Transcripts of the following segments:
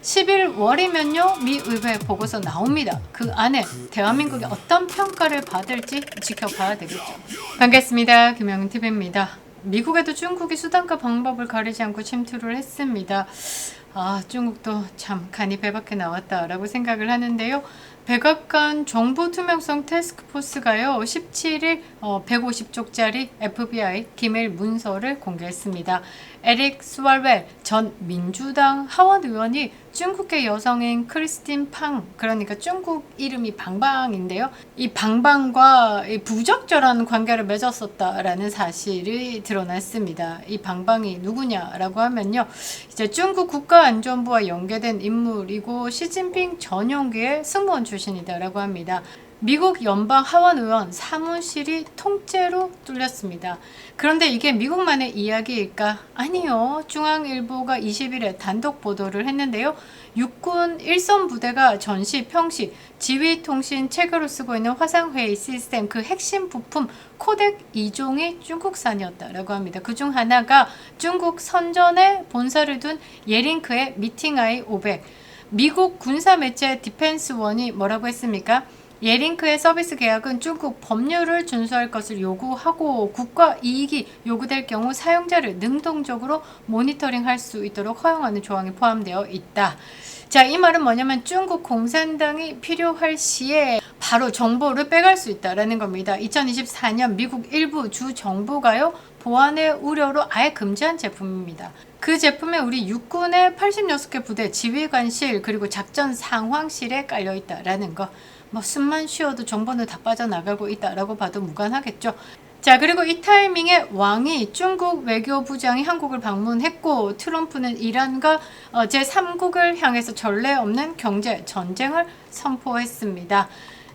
10일월이면요 미 의회 보고서 나옵니다. 그 안에 대한민국이 어떤 평가를 받을지 지켜봐야 되겠죠. 반갑습니다. 김영은TV입니다. 미국에도 중국이 수단과 방법을 가리지 않고 침투를 했습니다. 중국도 참 간이 배 밖에 나왔다라고 생각을 하는데요. 백악관 정보투명성 태스크포스가요 17일 150쪽짜리 FBI 기밀 문서를 공개했습니다. 에릭 스왈웰 전 민주당 하원 의원이 중국계 여성인 크리스틴 팡, 그러니까 중국 이름이 방방인데요. 이 방방과 부적절한 관계를 맺었었다라는 사실이 드러났습니다. 이 방방이 누구냐라고 하면요, 이제 중국 국가안전부와 연계된 인물이고 시진핑 전용기의 승무원 출신이다라고 합니다. 미국 연방 하원 의원 사무실이 통째로 뚫렸습니다. 그런데 이게 미국만의 이야기일까? 아니요. 중앙일보가 20일에 단독 보도를 했는데요. 육군 일선 부대가 전시, 평시, 지휘통신 체계로 쓰고 있는 화상회의 시스템 그 핵심 부품 코덱 2종이 중국산이었다라고 합니다. 그중 하나가 중국 선전에 본사를 둔 예링크의 미팅아이 500. 미국 군사 매체 디펜스원이 뭐라고 했습니까? 예링크의 서비스 계약은 중국 법률을 준수할 것을 요구하고 국가 이익이 요구될 경우 사용자를 능동적으로 모니터링할 수 있도록 허용하는 조항이 포함되어 있다. 자, 이 말은 뭐냐면 중국 공산당이 필요할 시에 바로 정보를 빼갈 수 있다라는 겁니다. 2024년 미국 일부 주 정부가요 보안의 우려로 아예 금지한 제품입니다. 그 제품에 우리 육군의 86개 부대 지휘관실 그리고 작전 상황실에 깔려 있다라는 거. 숨만 쉬어도 정보는 다 빠져나가고 있다라고 봐도 무관하겠죠. 자, 그리고 이 타이밍에 왕이 중국 외교부장이 한국을 방문했고 트럼프는 이란과 제3국을 향해서 전례 없는 경제 전쟁을 선포했습니다.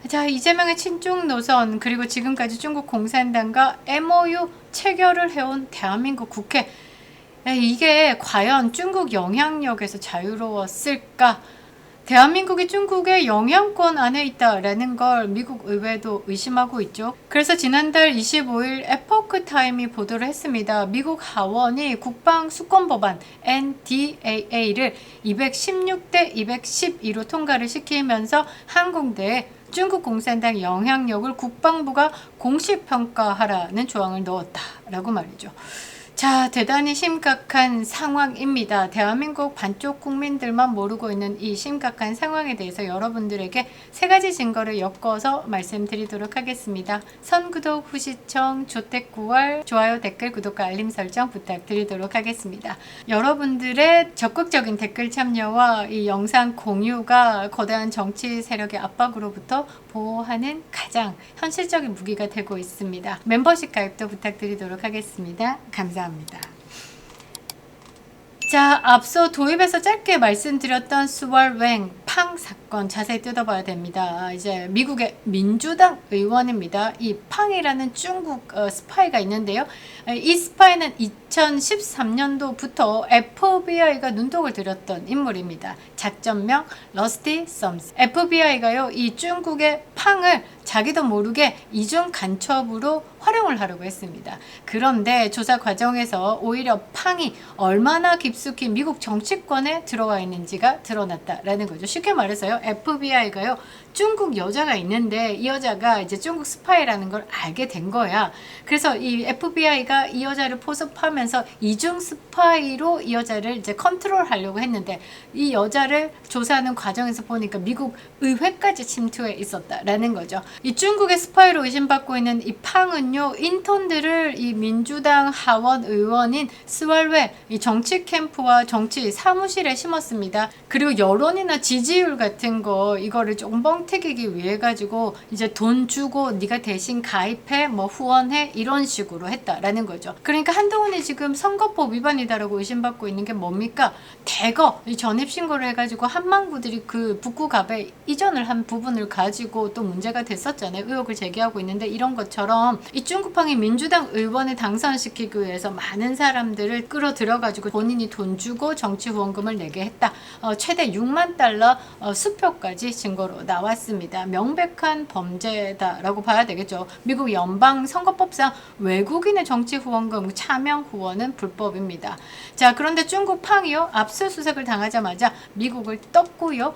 자, 이재명의 친중 노선 그리고 지금까지 중국 공산당과 MOU 체결을 해온 대한민국 국회, 이게 과연 중국 영향력에서 자유로웠을까? 대한민국이 중국의 영향권 안에 있다라는 걸 미국 의회도 의심하고 있죠. 그래서 지난달 25일 에포크 타임이 보도를 했습니다. 미국 하원이 국방 수권 법안 NDAA를 216대 212로 통과를 시키면서 한국내에 중국 공산당 영향력을 국방부가 공식 평가하라는 조항을 넣었다라고 말이죠. 자, 대단히 심각한 상황입니다. 대한민국 반쪽 국민들만 모르고 있는 이 심각한 상황에 대해서 여러분들에게 세 가지 증거를 엮어서 말씀드리도록 하겠습니다. 선구독, 후시청, 조택9월, 좋아요, 댓글, 구독과 알림 설정 부탁드리도록 하겠습니다. 여러분들의 적극적인 댓글 참여와 이 영상 공유가 거대한 정치 세력의 압박으로부터 보호하는 가장 현실적인 무기가 되고 있습니다. 멤버십 가입도 부탁드리도록 하겠습니다. 감사합니다. 자, 앞서 도입에서 짧게 말씀드렸던 스왈웽 팡 사건 자세히 뜯어봐야 됩니다. 이제 미국의 민주당 의원입니다. 이 팡이라는 중국 스파이가 있는데요. 이 스파이는 2013년도부터 FBI가 눈독을 들였던 인물입니다. 작전명 러스티 썸스. FBI가요 이 중국의 팡을 자기도 모르게 이중 간첩으로 활용을 하려고 했습니다. 그런데 조사 과정에서 오히려 팡이 얼마나 깊숙이 미국 정치권에 들어와 있는지가 드러났다라는 거죠. 쉽게 말해서요, FBI가요 중국 여자가 있는데 이 여자가 이제 중국 스파이라는 걸 알게 된 거야. 그래서 이 FBI가 이 여자를 포섭하면서 이중 스파이로 이 여자를 이제 컨트롤하려고 했는데 이 여자를 조사하는 과정에서 보니까 미국 의회까지 침투해 있었다라는 거죠. 이 중국의 스파이로 의심받고 있는 이 팡은요 인턴들을 이 민주당 하원 의원인 스왈웽 이 정치 캠프와 정치 사무실에 심었습니다. 그리고 여론이나 지지율 같은 거 이거를 조금 뻥튀기기 위해 가지고 이제 돈 주고 네가 대신 가입해 뭐 후원해 이런 식으로 했다라는 거죠. 그러니까 한동훈이 지금 선거법 위반이다라고 의심받고 있는 게 뭡니까? 대거 전입신고를 해가지고 한망구들이 그 북구갑에 이전을 한 부분을 가지고 또 문제가 됐을 있었잖아요. 의혹을 제기하고 있는데 이런 것처럼 이 중국팡이 민주당 의원을 당선시키기 위해서 많은 사람들을 끌어들여가지고 본인이 돈 주고 정치 후원금을 내게 했다. 최대 6만 달러 수표까지 증거로 나왔습니다. 명백한 범죄다라고 봐야 되겠죠. 미국 연방 선거법상 외국인의 정치 후원금 차명 후원은 불법입니다. 자, 그런데 중국 팡이요, 압수수색을 당하자마자 미국을 떴고요.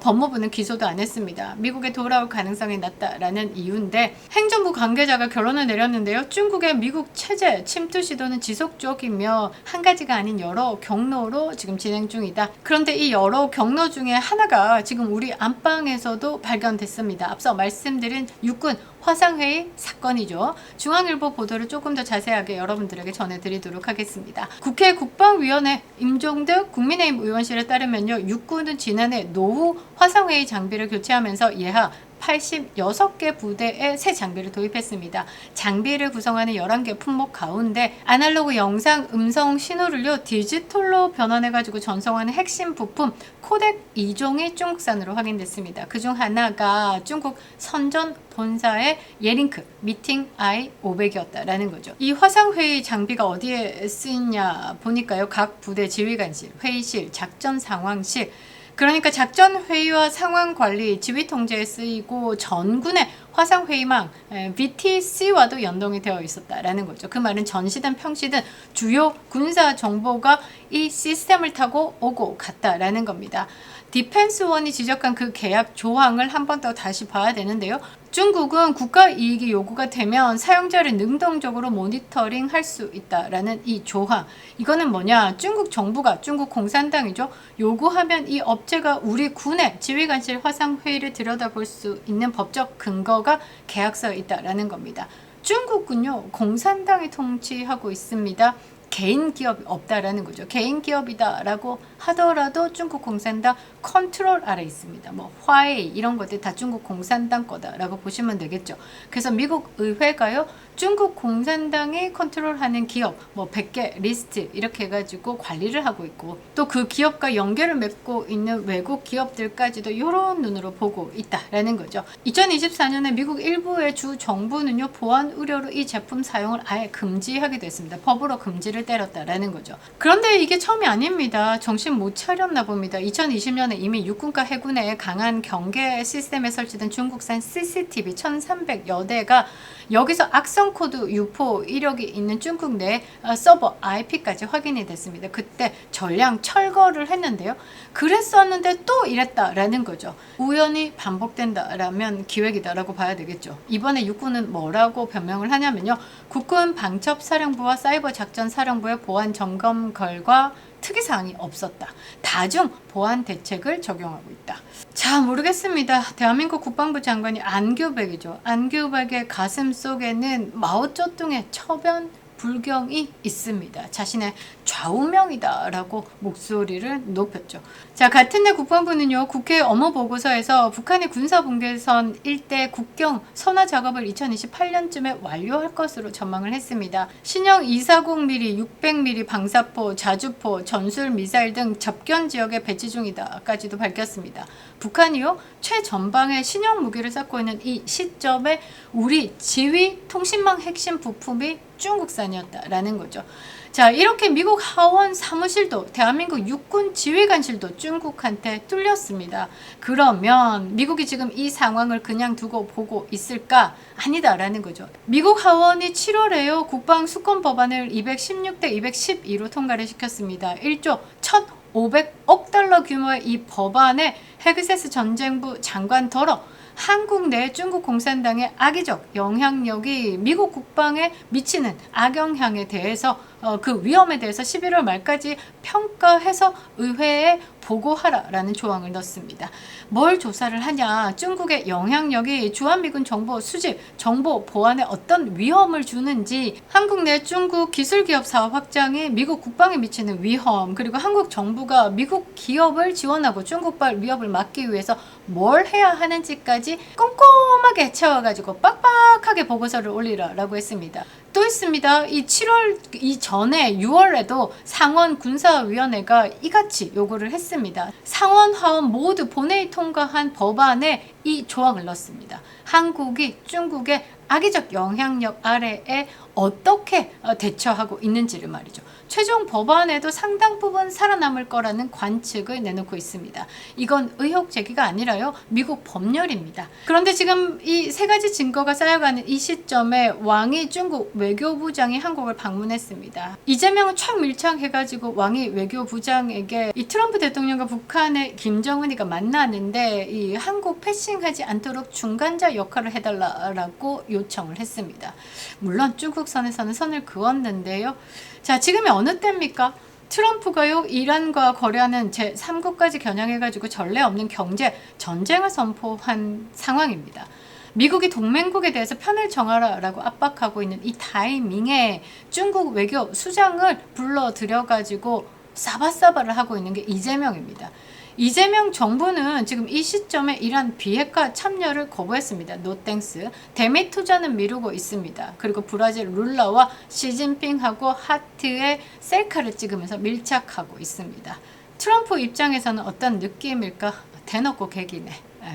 법무부는 기소도 안 했습니다. 미국에 돌아올 가능성이 낮다라는 이유인데 행정부 관계자가 결론을 내렸는데요. 중국의 미국 체제 침투 시도는 지속적이며 한 가지가 아닌 여러 경로로 지금 진행 중이다. 그런데 이 여러 경로 중에 하나가 지금 우리 안방에서도 발견됐습니다. 앞서 말씀드린 육군 화상회의 사건이죠. 중앙일보 보도를 조금 더 자세하게 여러분들에게 전해드리도록 하겠습니다. 국회 국방위원회 임종득 국민의힘 의원실에 따르면요. 육군은 지난해 노후 화상회의 장비를 교체하면서 예하 86개 부대에 새 장비를 도입했습니다. 장비를 구성하는 11개 품목 가운데 아날로그 영상, 음성 신호를요 디지털로 변환해가지고 전송하는 핵심 부품 코덱 2종이 중국산으로 확인됐습니다. 그중 하나가 중국 선전 본사의 예링크 미팅 i500이었다라는 거죠. 이 화상회의 장비가 어디에 쓰이냐 보니까요. 각 부대 지휘관실, 회의실, 작전 상황실, 그러니까 작전 회의와 상황 관리, 지휘 통제에 쓰이고 전군의 화상 회의망 VTC와도 연동이 되어 있었다라는 거죠. 그 말은 전시든 평시든 주요 군사 정보가 이 시스템을 타고 오고 갔다라는 겁니다. 디펜스원이 지적한 그 계약 조항을 한 번 더 다시 봐야 되는데요. 중국은 국가 이익이 요구가 되면 사용자를 능동적으로 모니터링 할 수 있다라는 이 조항. 이거는 뭐냐? 중국 정부가, 중국 공산당이죠. 요구하면 이 업체가 우리 군의 지휘관실 화상 회의를 들여다볼 수 있는 법적 근거가 계약서에 있다라는 겁니다. 중국은요, 공산당이 통치하고 있습니다. 개인 기업이 없다라는 거죠. 개인 기업이다라고 하더라도 중국 공산당 컨트롤 아래 있습니다. 뭐 화웨이 이런 것들 다 중국 공산당 거다라고 보시면 되겠죠. 그래서 미국 의회가요, 중국 공산당이 컨트롤하는 기업 뭐 100개 리스트 이렇게 해가지고 관리를 하고 있고 또 그 기업과 연계를 맺고 있는 외국 기업들까지도 이런 눈으로 보고 있다라는 거죠. 2024년에 미국 일부의 주 정부는요, 보안 우려로 이 제품 사용을 아예 금지하게 됐습니다. 법으로 금지를 때렸다라는 거죠. 그런데 이게 처음이 아닙니다. 정신 못 차렸나 봅니다. 2020년에 이미 육군과 해군의 강한 경계 시스템에 설치된 중국산 CCTV 1300여 대가 여기서 악성 코드 유포 이력이 있는 중국 내 서버 IP까지 확인이 됐습니다. 그때 전량 철거를 했는데요. 그랬었는데 또 이랬다라는 거죠. 우연히 반복된다라면 기획이다라고 봐야 되겠죠. 이번에 육군은 뭐라고 변명을 하냐면요. 국군 방첩사령부와 사이버작전사령부의 보안 점검 결과 특이사항이 없었다. 다중 보안 대책을 적용하고 있다. 자, 모르겠습니다. 대한민국 국방부 장관이 안규백이죠. 안규백의 가슴 속에는 마오쩌둥의 처변 불경이 있습니다. 자신의 좌우명이다라고 목소리를 높였죠. 자, 같은 날 국방부는요, 국회 업무보고서에서 북한의 군사분계선 일대 국경 선화 작업을 2028년쯤에 완료할 것으로 전망을 했습니다. 신형 240mm, 600mm 방사포, 자주포, 전술 미사일 등 접견 지역에 배치 중이다까지도 밝혔습니다. 북한이요, 최전방의 신형 무기를 쌓고 있는 이 시점에 우리 지휘 통신망 핵심 부품이 중국산이었다라는 거죠. 자, 이렇게 미국 하원 사무실도 대한민국 육군 지휘관실도 중국한테 뚫렸습니다. 그러면 미국이 지금 이 상황을 그냥 두고 보고 있을까? 아니다라는 거죠. 미국 하원이 7월에요, 국방 수권 법안을 216대 212로 통과를 시켰습니다. 1조 1,500억 달러 규모의 이 법안에 헤그세스 전쟁부 장관더러 한국 내 중국 공산당의 악의적 영향력이 미국 국방에 미치는 악영향에 대해서 그 위험에 대해서 11월 말까지 평가해서 의회에 보고하라라는 조항을 넣습니다. 뭘 조사를 하냐? 중국의 영향력이 주한미군 정보 수집, 정보 보안에 어떤 위험을 주는지, 한국 내 중국 기술기업 사업 확장이 미국 국방에 미치는 위험, 그리고 한국 정부가 미국 기업을 지원하고 중국발 위협을 막기 위해서 뭘 해야 하는지까지 꼼꼼하게 채워가지고 빡빡하게 보고서를 올리라라고 했습니다. 또 있습니다. 이 7월 이전에 6월에도 상원 군사위원회가 이같이 요구를 했습니다. 상원 하원 모두 본회의 통과한 법안에 이 조항을 넣었습니다. 한국이 중국의 악의적 영향력 아래에 어떻게 대처하고 있는지를 말이죠. 최종 법안에도 상당 부분 살아남을 거라는 관측을 내놓고 있습니다. 이건 의혹 제기가 아니라요, 미국 법률입니다. 그런데 지금 이 세 가지 증거가 쌓여가는 이 시점에 왕이 중국 외교부장이 한국을 방문했습니다. 이재명은 촥 밀착해가지고 왕이 외교부장에게 이 트럼프 대통령과 북한의 김정은이가 만나는데 이 한국 패싱하지 않도록 중간자 역할을 해달라고 요청을 했습니다. 물론 중국 선에서는 선을 그었는데요. 자, 지금이 어느 때입니까? 트럼프가요, 이란과 거래하는 제3국까지 겨냥해가지고 전례 없는 경제 전쟁을 선포한 상황입니다. 미국이 동맹국에 대해서 편을 정하라라고 압박하고 있는 이 타이밍에 중국 외교 수장을 불러들여가지고 사바사바를 하고 있는 게 이재명입니다. 이재명 정부는 지금 이 시점에 이란 비핵화 참여를 거부했습니다. 노땡스. 대미 투자는 미루고 있습니다. 그리고 브라질 룰라와 시진핑하고 하트에 셀카를 찍으면서 밀착하고 있습니다. 트럼프 입장에서는 어떤 느낌일까? 대놓고 개기네.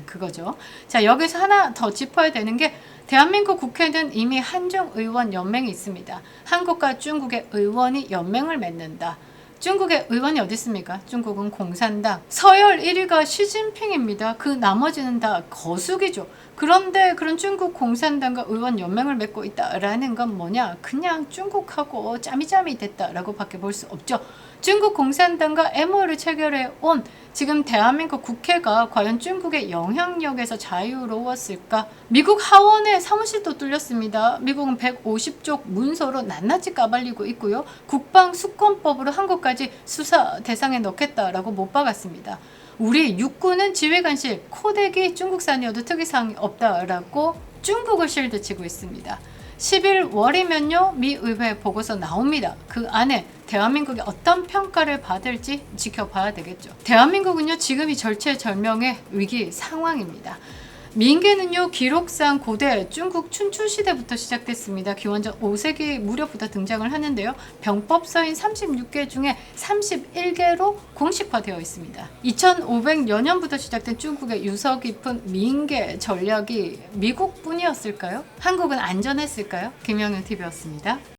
그거죠. 자, 여기서 하나 더 짚어야 되는 게 대한민국 국회는 이미 한중 의원 연맹이 있습니다. 한국과 중국의 의원이 연맹을 맺는다. 중국의 의원이 어디 있습니까? 중국은 공산당. 서열 1위가 시진핑입니다. 그 나머지는 다 거수기죠. 그런데 그런 중국 공산당과 의원 연맹을 맺고 있다라는 건 뭐냐? 그냥 중국하고 짜미짜미 됐다라고 밖에 볼 수 없죠. 중국 공산당과 MOU를 체결해 온 지금 대한민국 국회가 과연 중국의 영향력에서 자유로웠을까? 미국 하원에 사무실도 뚫렸습니다. 미국은 150쪽 문서로 낱낱이 까발리고 있고요. 국방수권법으로 한국까지 수사 대상에 넣겠다라고 못 박았습니다. 우리 육군은 지휘관실 코덱이 중국산이어도 특이사항이 없다라고 중국을 실드치고 있습니다. 11월이면요, 미 의회 보고서 나옵니다. 그 안에 대한민국이 어떤 평가를 받을지 지켜봐야 되겠죠. 대한민국은요, 지금이 절체절명의 위기 상황입니다. 민계는요, 기록상 고대 중국 춘추시대부터 시작됐습니다. 기원전 5세기 무렵부터 등장을 하는데요. 병법서인 36개 중에 31개로 공식화되어 있습니다. 2500여 년부터 시작된 중국의 유서 깊은 민계 전략이 미국뿐이었을까요? 한국은 안전했을까요? 김영윤TV였습니다.